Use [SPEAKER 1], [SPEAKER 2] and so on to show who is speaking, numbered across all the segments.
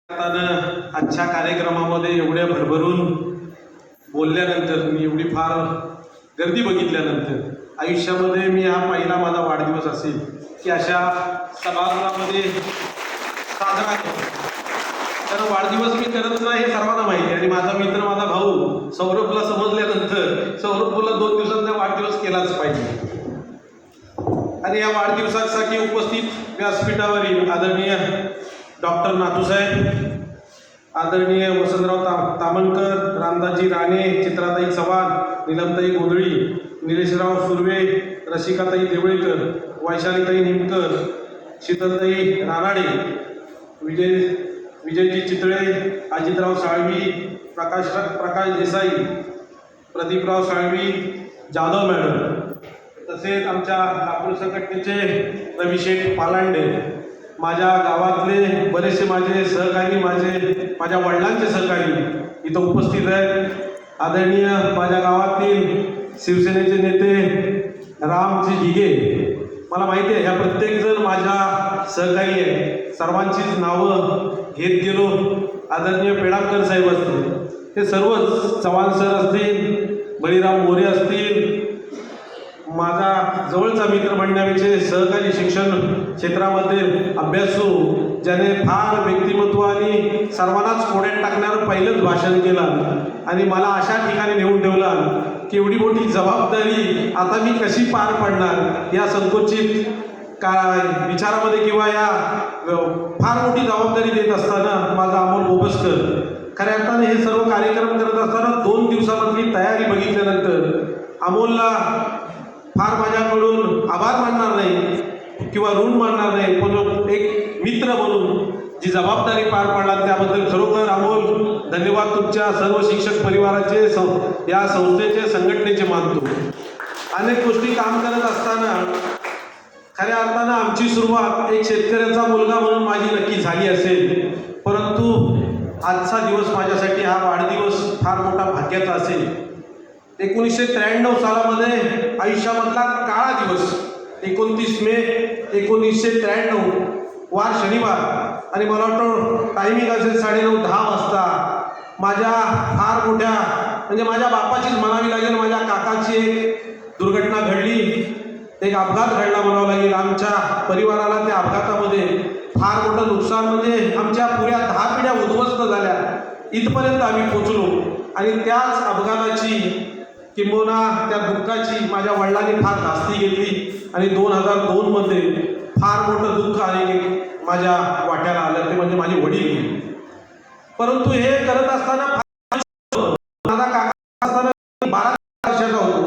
[SPEAKER 1] आजच्या कार्यक्रमामध्ये एवढ्या भरभरून बोलल्यानंतर मी एवढी फार गर्दी बघितल्यानंतर आयुष्यामध्ये मी हा पहिला माझा वाढदिवस असेल की अशा सभागृहामध्ये साजरा केला. कारण वाढदिवस मी करत नाही हे सर्वांना माहिती आहे आणि माझा मित्र माझा भाऊ सौरभला समजल्यानंतर सौरभला 2 दिवसांचा वाढदिवस केलाच पाहिजे. आणि या वाढदिवसासाठी उपस्थित व्यासपीठावरील आदरणीय डॉक्टर नाथूसाहेब, आदरणीय वसंतराव तामणकर, रामदासजी राणे, चित्राताई चव्हाण, नीलमताई गोंधळी, निलेशराव सुर्वे, रसिकाताई देवळेकर, वैशालीताई निमकर, शीतलताई रानाडे, विजयजी चितळे, अजितराव साळवी, प्रकाश देसाई, प्रदीपराव साळवी, जाधव मॅडम, तसेच आमच्या लाकूड संघटनेचे रविशेठ पालांडे, माझ्या गावातले बरेचसे माझे सहकारी, माझ्या वडिलांचे सहकारी इथं उपस्थित आहेत. आदरणीय माझ्या गावातील शिवसेनेचे नेते रामजी घिगे, मला माहिती आहे ह्या प्रत्येकजण माझ्या सहकारी आहे. सर्वांचीच नावं घेत गेलो. आदरणीय पेडामकर साहेब असतील, हे सर्वच, चव्हाण सर असतील, बळीराम मोरे असतील, माझा जवळचा मित्र म्हणण्यापेक्षा सहकारी शिक्षण क्षेत्रामध्ये अभ्यासू, ज्याने फार व्यक्तिमत्व आणि सर्वांनाच कोड्यात टाकणारं पहिलंच भाषण केलं आणि मला अशा ठिकाणी नेऊन ठेवला की एवढी मोठी जबाबदारी आता मी कशी पार पाडणार या संकोचित विचारामध्ये किंवा या फार मोठी जबाबदारी देत असताना माझा अमोल बोबसकर, खऱ्या अर्थाने हे सर्व कार्यक्रम करत असताना 2 दिवसामधली तयारी बघितल्यानंतर अमोलला फार माझ्याकडून आभार मानणार नाही किंवा ऋण मानणार नाही, पण एक मित्र म्हणून जी जबाबदारी पार पाडला त्याबद्दल खरोखर अमोल धन्यवाद तुमच्या सर्व शिक्षक परिवाराचे, या संस्थेचे, संघटनेचे मानतो. अनेक गोष्टी काम करत असताना खऱ्या अर्थानं आमची सुरुवात एक शेतकऱ्याचा मुलगा म्हणून माझी नक्की झाली असेल, परंतु आजचा दिवस माझ्यासाठी हा वाढदिवस फार मोठा भाग्याचा असेल. 1993 सालामध्ये आयुष्यामधला काळा दिवस, 29 मे 1993, वार शनिवार, आणि मला वाटतं टायमिंग असेल 9:30-10 वाजता. माझ्या फार मोठ्या म्हणजे माझ्या बापाचीच म्हणावी लागेल, माझ्या काकाची एक दुर्घटना घडली, एक अपघात घडला म्हणावं लागेल. आमच्या परिवाराला त्या अपघातामध्ये फार मोठं नुकसान, म्हणजे आमच्या पुऱ्या 10 पिढ्या उद्ध्वस्त झाल्या, इथपर्यंत आम्ही पोचलो. आणि त्याच अपघाताची किंबहुना त्या दुःखाची माझ्या वडिलांनी फार धास्ती घेतली आणि 2002 मध्ये फार मोठं दुःख आणि माझ्या वाट्याला आलं, ते म्हणजे माझे वडील. परंतु हे करत असताना माझा काका असताना 12 वर्षाचा होतो.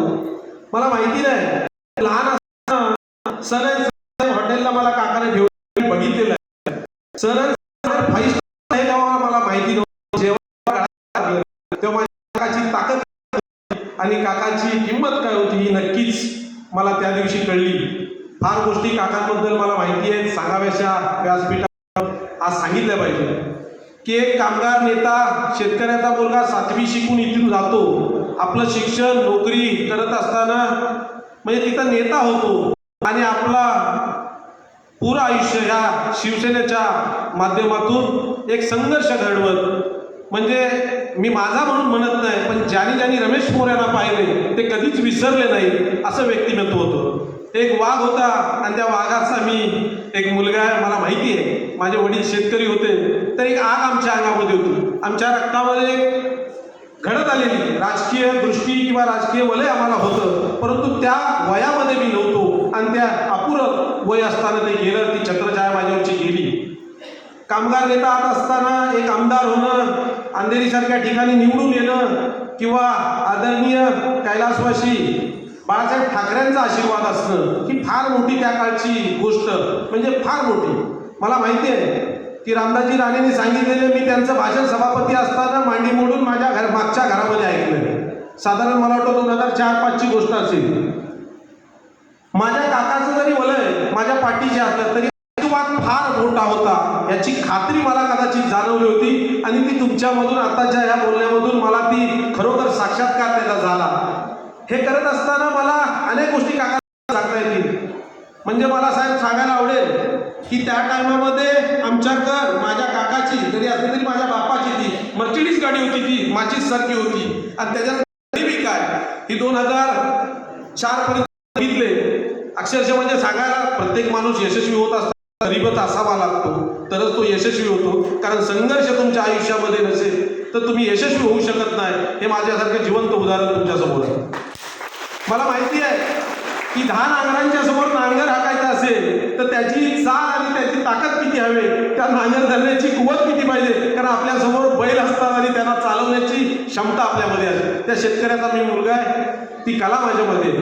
[SPEAKER 1] मला माहिती नाही, लहान असताना सन हॉटेलला मला काकाने ठेवून बघितलेलं आहे. सन 5 स्टार हे तेव्हा मला माहिती नव्हतं. जेव्हा तेव्हा माझ्या काकाची ताकद आणि काकाची किंमत काय होती ही नक्कीच मला त्या दिवशी कळली. फार गोष्टी काकांबद्दल मला माहिती आहेत, सांगाव्याशा व्यासपीठावर आज सांगितल्या पाहिजे की एक कामगार नेता, शेतकऱ्याचा मुलगा 7वी शिकून इथून जातो, आपलं शिक्षण नोकरी करत असताना म्हणजे तिथं नेता होतो आणि आपला पुरं आयुष्य ह्या शिवसेनेच्या माध्यमातून एक संघर्ष घडवत, म्हणजे मी माझा म्हणून म्हणत नाही, पण ज्यांनी रमेश मोऱ्यांना पाहिले ते कधीच विसरले नाही असं व्यक्तिमत्व होतं. एक वाघ होता आणि त्या वाघाचा मी एक मुलगा आहे. मला माहिती आहे माझे वडील शेतकरी होते, तर एक आग आमच्या अंगामध्ये होती, आमच्या रक्तामध्ये एक घडत आलेली राजकीय दृष्टी किंवा राजकीय वलय आम्हाला होतं, परंतु त्या वयामध्ये मी नव्हतो आणि त्या अपुरं वय असताना ते गेलं, ती छत्रछाया माझ्यावरची गेली. कामगार नेता असताना एक आमदार होणं, अंधेरीसारख्या ठिकाणी निवडून येणं किंवा आदरणीय कैलासवासी बाळासाहेब ठाकरेंचा आशीर्वाद असणं ही फार मोठी त्या काळची गोष्ट, म्हणजे फार मोठी. मला माहिती आहे की रामदासजी राणेंनी सांगितलेले, मी त्यांचं भाषण सभापती असताना मांडी मोडून माझ्या मागच्या घरामध्ये ऐकलं. साधारण मला वाटतं 2004-05 ची गोष्ट असेल. माझ्या काकाचं जरी वलय माझ्या पाठीशी असलं तरी फार मोठा होता याची खात्री मला कदाचित जाणवली होती आणि ती तुमच्यामधून आताच्या ह्या बोलण्यामधून मला ती खरोखर साक्षात्कार त्याचा झाला. हे करत असताना मला अनेक गोष्टी काका सांगता येतील. म्हणजे मला साहेब सांगायला आवडेल की त्या टायमामध्ये आमच्याकडं माझ्या काकाची जरी असली तरी माझ्या बापाची ती मर्सिडीज गाडी होती, ती माझीच सारखी होती. आणि त्याच्यात गरिबी काय ही 2004 पर्यंत बघितले. अक्षरशः म्हणजे सांगायला प्रत्येक माणूस यशस्वी होत असताना गरीबच असावा लागतो तरच तो यशस्वी होतो. कारण संघर्ष तुमच्या आयुष्यामध्ये नसेल तर तुम्ही यशस्वी होऊ शकत नाही. हे माझ्यासारखं जिवंत उदाहरण तुमच्यासमोर आहे. मला माहिती आहे की 10 नांगरांच्या समोर नांगर हाकायचा असेल तर त्याची चाल आणि त्याची ताकद किती हवे, त्या नांगर धरण्याची कुवत किती पाहिजे. कारण आपल्यासमोर बैल असतात आणि त्यांना चालवण्याची क्षमता आपल्यामध्ये असते. त्या शेतकऱ्याचा मी मुलगा आहे, ती कला माझ्यामध्ये.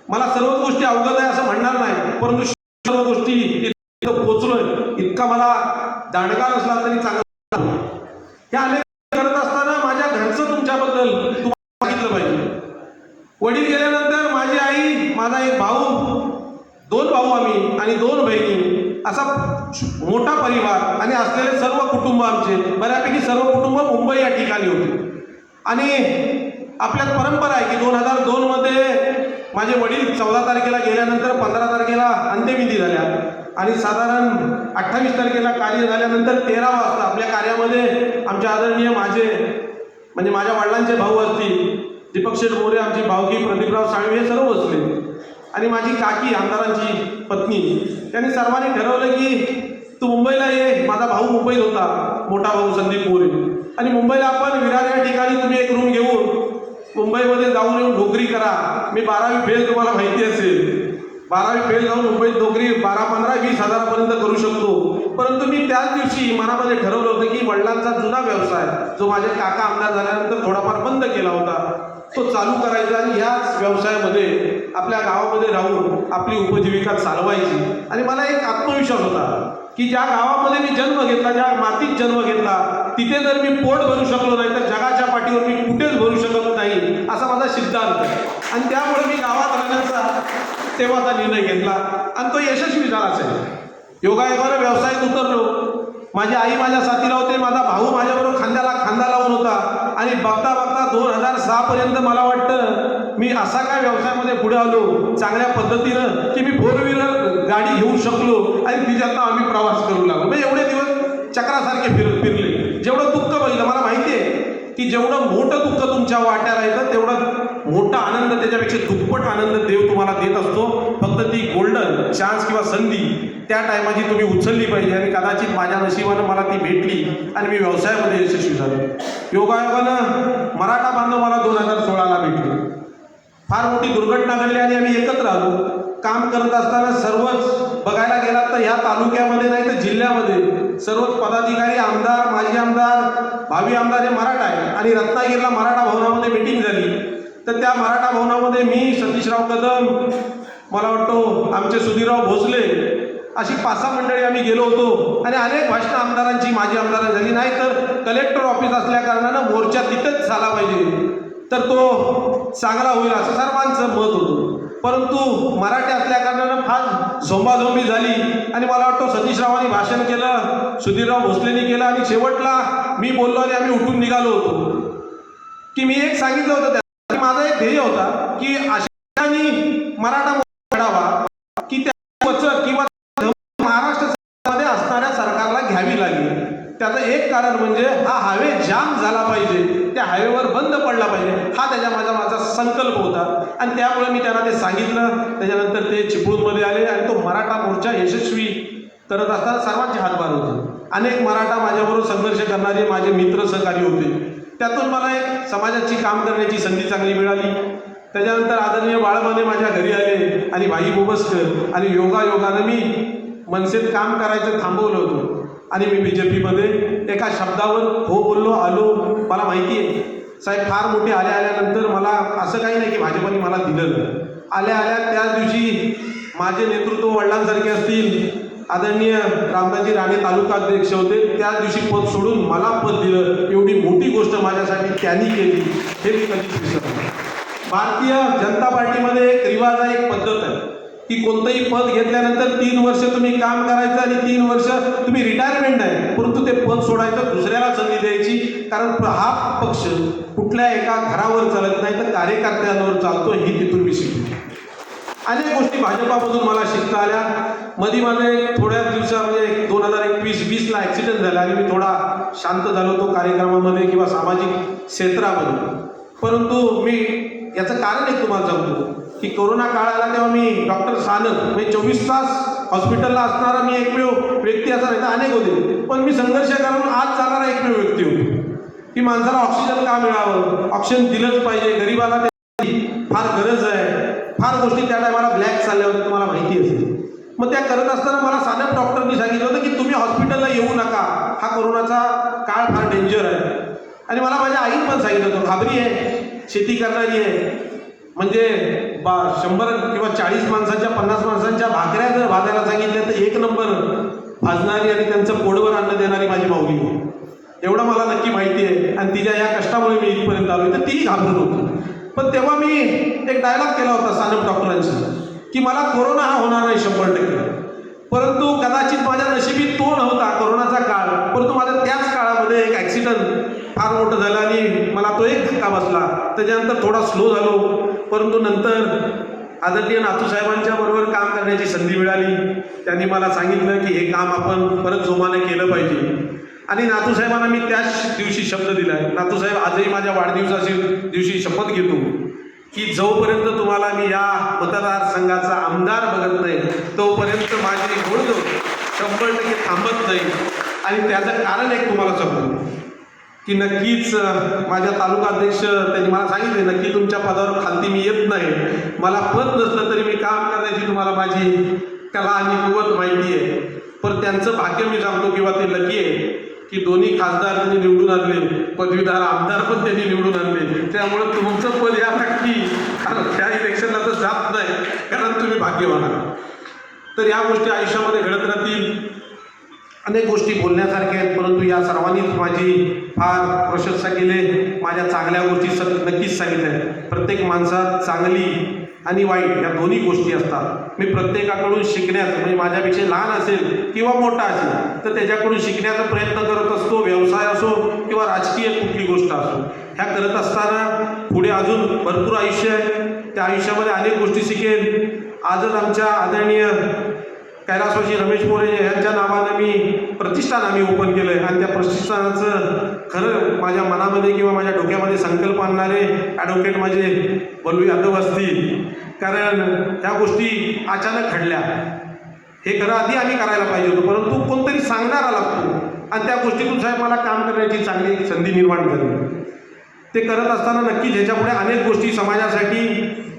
[SPEAKER 1] मला सर्व गोष्टी अवगत आहे असं म्हणणार नाही, परंतु सर्व गोष्टी इथं पोचलोय इतका मला दांडगा नसला तरी चांगला. हे अनेक करत असताना माझ्या घरचं तुमच्याबद्दल तुम्हाला सांगितलं पाहिजे. वडील गेल्यानंतर माझी आई, माझा एक भाऊ, 2 भाऊ आम्ही आणि 2 बहिणी, असा मोठा परिवार आणि असलेले सर्व कुटुंब आमचे बऱ्यापैकी सर्व कुटुंब मुंबई या ठिकाणी होते. आणि आपल्यात परंपरा आहे की 2002 मध्ये माझे वडील 14 तारखेला गेल्यानंतर 15 तारखेला अंत्यविधी झाल्या आणि साधारण 28 तारखेला कार्य झाल्यानंतर 13 वाजता आपल्या कार्यामध्ये आमचे आदरणीय म्हणजे माझ्या वडिलांचे भाऊ असतील दीपक शेठ मोरे, आमची भावकी प्रदीपराव साळवे, हे सर्व बसले. आणि माझी काकी आमदारांची पत्नी, त्यांनी सर्वांनी ठरवलं की तू मुंबईला ये. माझा भाऊ मुंबईत होता, मोठा भाऊ संदीप मोरे. आणि मुंबईला आपण विरार या ठिकाणी तुम्ही एक रूम घेऊन मुंबईमध्ये जाऊन येऊन नोकरी करा. मी 12वी फेल, तुम्हाला माहिती असेल. 12वी फेल जाऊन मुंबईत नोकरी 12, 15, 20 हजारापर्यंत करू शकतो. परंतु मी त्याच दिवशी मनामध्ये ठरवलं होतं की वडिलांचा जुना व्यवसाय जो माझे काका आमदार झाल्यानंतर थोडाफार बंद केला होता तो चालू करायचा आणि ह्याच व्यवसायामध्ये आपल्या गावामध्ये राहून आपली उपजीविका चालवायची. आणि मला एक आत्मविश्वास होता की ज्या गावामध्ये मी जन्म घेतला, ज्या मातीत जन्म घेतला, तिथे जर मी पोट भरू शकलो नाही तर जगाच्या पाठीवर मी कुठेच भरू शकत नाही, असा माझा सिद्धांत. आणि त्यामुळे मी गावात राहण्याचा तेव्हाचा निर्णय घेतला आणि तो यशस्वी झाला असेल. योगायोगाने व्यवसायात उतरलो. माझी आई माझ्या साथीला होते, माझा भाऊ माझ्याबरोबर खांद्याला खांदा लावून होता. आणि बघता बघता 2006 पर्यंत मला वाटतं मी असा काय व्यवसायामध्ये पुढे आलो चांगल्या पद्धतीनं की मी 4 व्हीलर गाडी घेऊ शकलो आणि तिच्यातनं आम्ही प्रवास करू लागलो. म्हणजे एवढे दिवस चक्रासारखे फिरले. जेवढं दुःख बघितलं, मला माहिती आहे की जेवढं मोठं दुःख तुमच्या वाट्याला येतं तेवढं मोठा आनंद, त्याच्यापेक्षा दुप्पट आनंद देव तुम्हाला देत असतो. फक्त ती गोल्डन चान्स किंवा संधी त्या टायमाची तुम्ही उचलली पाहिजे. आणि कदाचित माझ्या नशिबानं मला ती भेटली आणि मी व्यवसायामध्ये यशस्वी झालो. योगायोगानं मराठा बांधव मला 2016ला भेटले. फार मोठी दुर्घटना घडली आणि आम्ही एकत्र आलो. काम करत असताना सर्वच बघायला गेलात तर ह्या तालुक्यामध्ये नाही तर जिल्ह्यामध्ये सर्वच पदाधिकारी, आमदार, माजी आमदार, भावी आमदार हे मराठा आहे. आणि रत्नागिरीला मराठा भवनामध्ये मीटिंग झाली तर त्या मराठा भवनामध्ये मी, सतीशराव कदम, मला वाटतो आमचे सुधीरराव भोसले, अशी 5-6 मंडळी आम्ही गेलो होतो. आणि अनेक भाषणं आमदारांची, माजी आमदारांची झाली. नाही तर कलेक्टर ऑफिस असल्या कारणानं मोर्चा तिथंच झाला पाहिजे तर तो चांगला होईल असं सर्वांचं मत होतं. परंतु मराठी असल्या कारणानं फार झोंबाझोंबी झाली. आणि मला वाटतं सतीशरावांनी भाषण केलं, सुधीरराव भोसलेंनी केलं आणि शेवटला मी बोललो आणि आम्ही उठून निघालो होतो. की मी एक सांगितलं होतं त्या माझा एक ध्येय होता की अशा मराठा घडावा की त्या वचन किंवा महाराष्ट्रामध्ये असणाऱ्या सरकारला घ्यावी लागेल. त्याचं एक कारण म्हणजे हा हायवे जाम झाला पाहिजे, त्या हायवेवर बंद पडला पाहिजे, हा माझा संकल्प होता. आणि त्यामुळे मी त्यांना ते सांगितलं. त्याच्यानंतर ते चिपळूणमध्ये आले आणि तो मराठा मोर्चा यशस्वी करत असताना सर्वांचे हातभार होते. अनेक मराठा माझ्याबरोबर संघर्ष करणारे माझे मित्र सहकारी होते. त्यातून मला एक समाजाची काम करण्याची संधी चांगली मिळाली. त्याच्यानंतर आदरणीय बाळमाने माझ्या घरी आले आणि भाई बोबसकर आणि योगायोगानं मी मनसेत काम करायचं थांबवलं होतं. आणि मी BJPमध्ये एका शब्दावर हो बोललो, आलो. मला माहिती आहे साहेब फार मोठे आल्यानंतर मला असं काही नाही की भाजपने मला दिलं. आल्या त्याच दिवशी माझे नेतृत्व वडिलांसारखे असतील आदरणीय रामदासजी राणे तालुका अध्यक्ष होते, त्याच दिवशी पद सोडून मला पद दिलं. एवढी मोठी गोष्ट माझ्यासाठी त्यांनी केली हे मी कधीच विसरत नाही. भारतीय जनता पार्टीमध्ये एक रिवाज आहे, एक पद्धत आहे की कोणतंही पद घेतल्यानंतर 3 वर्ष तुम्ही काम करायचं आणि 3 वर्ष तुम्ही रिटायरमेंट आहे, परंतु ते पद सोडायचं, दुसऱ्याला संधी द्यायची. कारण हा पक्ष कुठल्या एका घरावर चालत नाही तर कार्यकर्त्यांवर चालतो, ही तिथून मी शिकलो. अनेक गोष्टी भाजपामधून मला शिकता आल्या. मध्ये माझं एक थोड्या दिवसामध्ये 2021-20ला ॲक्सिडेंट झाला आणि मी थोडा शांत झालो तो कार्यक्रमामध्ये किंवा सामाजिक क्षेत्रामध्ये. परंतु मी याचं कारण एक तुम्हाला सांगतो की कोरोना काळ आला तेव्हा मी डॉक्टर सानप म्हणजे 24 तास हॉस्पिटलला असणारा मी एकमेव व्यक्ती असा नाही तर अनेक होते, पण मी संघर्ष करून आज जाणारा एकमेव व्यक्ती होतो की माणसाला ऑक्सिजन का मिळावं, ऑक्सिजन दिलंच पाहिजे, गरिबाला त्याची फार गरज आहे. फार गोष्टी त्या टायमाला ब्लॅक चालल्या होत्या तुम्हाला माहिती असेल. मग त्या करत असताना मला सानप डॉक्टरनी सांगितलं होतं की तुम्ही हॉस्पिटलला येऊ नका, हा कोरोनाचा काळ फार डेंजर आहे. आणि मला माझ्या आईने पण सांगितलं होतं, घाबरी आहे, शेती करणारी आहे, म्हणजे 100 किंवा 40 माणसांच्या 50 माणसांच्या भाकऱ्या जर भाजायला सांगितल्या तर 1 नंबर भाजणारी आणि त्यांचं पोटभर अन्न देणारी माझी माऊली आहे. एवढं मला नक्की माहिती आहे. आणि तिच्या या कष्टामुळे मी इथपर्यंत आलो तर तीही घाबरून होती. पण तेव्हा मी एक डायलॉग केला होता सानप डॉक्टरांशी की मला कोरोना हा होणार नाही 100%. परंतु कदाचित माझ्या नशिबी तो नव्हता कोरोनाचा काळ, परंतु माझ्या त्याच काळामध्ये एक ॲक्सिडेंट फार मोठं झालं आणि मला तो एक धक्का बसला. त्याच्यानंतर थोडा स्लो झालो, परंतु नंतर आदरणीय नाथूसाहेबांच्या बरोबर काम करण्याची संधी मिळाली. त्यांनी मला सांगितलं की हे काम आपण परत जोमाने केलं पाहिजे. आणि नाथूसाहेबांना मी त्याच दिवशी शब्द दिला आहे. नाथूसाहेब आजही माझ्या वाढदिवसाच्या दिवशी शपथ घेतो की जोपर्यंत तुम्हाला मी या मतदारसंघाचा आमदार बघत नाही तोपर्यंत माझी घोडदौड 100% थांबत नाही. आणि त्याचं कारण एक तुम्हाला सांगतो की नक्कीच माझ्या तालुका अध्यक्ष त्यांनी मला सांगितले नक्की तुमच्या पदावर खालती मी येत नाही, मला पद नसलं तरी मी काम करण्याची तुम्हाला माझी कला आणि कुवत माहिती आहे. पण त्यांचं भाग्य मी सांगतो किंवा ते लकी आहे की दोन्ही खासदार त्यांनी निवडून आणले, पदवीधर आमदार पण त्यांनी निवडून आणले. त्यामुळे तुमचं पद या नक्की त्या इलेक्शनला तर जात नाही, कारण तुम्ही भाग्यवान आहात. तर या गोष्टी आयुष्यामध्ये घडत राहतील. अनेक गोष्टी बोलण्यासारख्या आहेत, परंतु या सर्वांनीच माझी फार प्रशंसा केली. माझ्या चांगल्या गोष्टी नक्कीच सांगितल्या आहेत. प्रत्येक माणसात चांगली आणि वाईट या दोन्ही गोष्टी असतात. मी प्रत्येकाकडून शिकण्याचं म्हणजे माझ्यापेक्षा लहान असेल किंवा मोठा असेल तर त्याच्याकडून शिकण्याचा प्रयत्न करत असतो. व्यवसाय असो किंवा राजकीय कुठली गोष्ट असो, ह्या करत असताना पुढे अजून भरपूर आयुष्य आहे. त्या आयुष्यामध्ये अनेक गोष्टी शिकेल. आजच आमच्या आदरणीय कैलासवासी रमेश मोरे यांच्या नावानं मी प्रतिष्ठान आम्ही ओपन केलं आहे. आणि त्या प्रतिष्ठानाचं खरं माझ्या मनामध्ये किंवा माझ्या डोक्यामध्ये संकल्प आणणारे ॲडव्होकेट माझे बल्लू यादव असतील, कारण ह्या गोष्टी अचानक घडल्या. हे खरं आधी आम्ही करायला पाहिजे होतं, परंतु कोणतरी सांगणारा लागतो आणि त्या गोष्टीतून साहेब मला काम करण्याची चांगली संधी निर्माण झाली. ते करत असताना नक्कीच ह्याच्यापुढे अनेक गोष्टी समाजासाठी,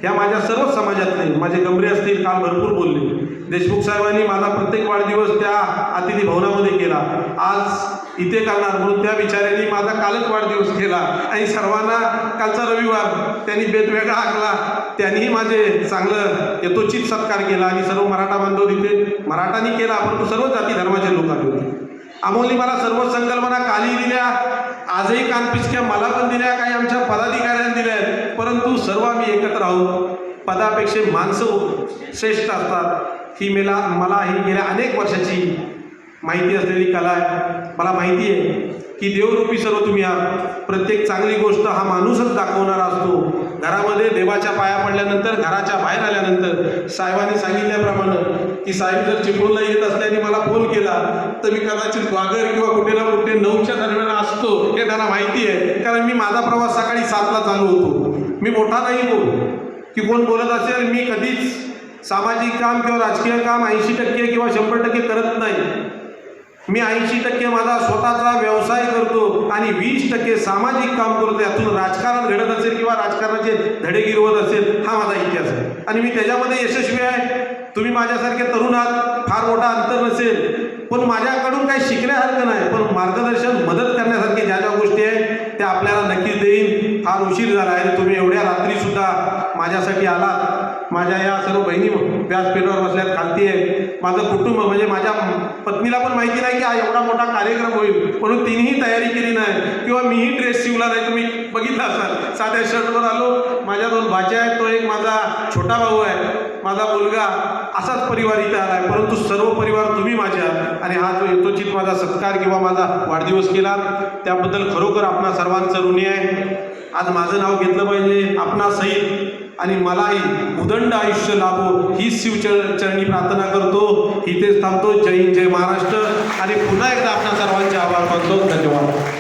[SPEAKER 1] ह्या माझ्या सर्वच समाजातले माझे गमरे असतील, काल भरपूर बोलले. देशमुख साहेबांनी माझा प्रत्येक वाढदिवस त्या अतिथी भवनामध्ये केला, आज इथे करणार म्हणून त्या बिचाऱ्यांनी माझा कालच वाढदिवस केला. आणि सर्वांना कालचा रविवार त्यांनी बेत वेगळा आखला, त्यांनीही माझे चांगलं यथोचित सत्कार केला. आणि सर्व मराठा बांधव तिथे मराठानी केला, परंतु सर्व जाती धर्माचे लोक आले होते. अमोलनी मला सर्व संकल्पना काली दिल्या, आजही कानपिचक्या मला पण दिल्या, काही आमच्या पदाधिकाऱ्यांनी दिल्या आहेत. परंतु सर्व आम्ही एकत्र आहोत. पदापेक्षा माणसं श्रेष्ठ असतात ही मला ही गेल्या अनेक वर्षाची माहिती असलेली कला आहे. मला माहिती आहे की देवरूपी सर्व तुम्ही आहात. प्रत्येक चांगली गोष्ट हा माणूसच दाखवणारा असतो. घरामध्ये देवाच्या पाया पडल्यानंतर, घराच्या बाहेर आल्यानंतर साहेबांनी सांगितल्याप्रमाणे की साहेब जर चिपळूणला येत असल्याने मला फोन केला तर मी कदाचित वाघर किंवा कुठे ना कुठे 9च्या दरम्यान असतो हे त्यांना माहिती आहे. कारण मी माझा प्रवास सकाळी 7ला चालू होतो. मी मोठा नाही बोल की कोण बोलत असेल, मी कधीच सामाजिक काम किंवा राजकीय काम 80% किंवा 100% करत नाही. मी 80% माझा स्वतःचा व्यवसाय करतो आणि 20% सामाजिक काम करतो. यातून राजकारण घडत असेल किंवा राजकारणाचे धडे गिरवत असेल, हा माझा इतिहास आहे आणि मी त्याच्यामध्ये यशस्वी आहे. तुम्ही माझ्यासारखे तरुण आहात, फार मोठा अंतर नसेल, पण माझ्याकडून काही शिकण्यासारखं नाही, पण मार्गदर्शन मदत करण्यासारखे ज्या ज्या गोष्टी आहेत त्या आपल्याला नक्कीच देईन. फार उशीर झाला आहे, तुम्ही एवढ्या रात्रीसुद्धा माझ्यासाठी आलात. माझ्या या सर्व बहिणी व्यासपीठावर बसल्यात, खालती आहे. माझं कुटुंब म्हणजे माझ्या पत्नीला पण माहिती नाही की हा एवढा मोठा कार्यक्रम होईल, म्हणून तिनेही तयारी केली नाही किंवा मीही ड्रेस शिवला नाही. तुम्ही बघितला असाल, साध्या शर्टवर आलो. माझ्या 2 भाच्या आहेत, तो एक माझा छोटा भाऊ आहे, माझा मुलगा, असाच परिवार इथे आला आहे. परंतु सर्व परिवार तुम्ही माझ्या, आणि हा जो यथोचित माझा सत्कार किंवा माझा वाढदिवस केला त्याबद्दल खरोखर आपणा सर्वांचं ऋणी आहे. आज माझं नाव घेतलं पाहिजे आपणा सहित आणि मलाही उदंड आयुष्य लाभो हीच शिवचरणी प्रार्थना करतो. इथेच थांबतो. जय हिंद, जय महाराष्ट्र. आणि पुन्हा एकदा आपल्या सर्वांचे आभार मानतो. धन्यवाद.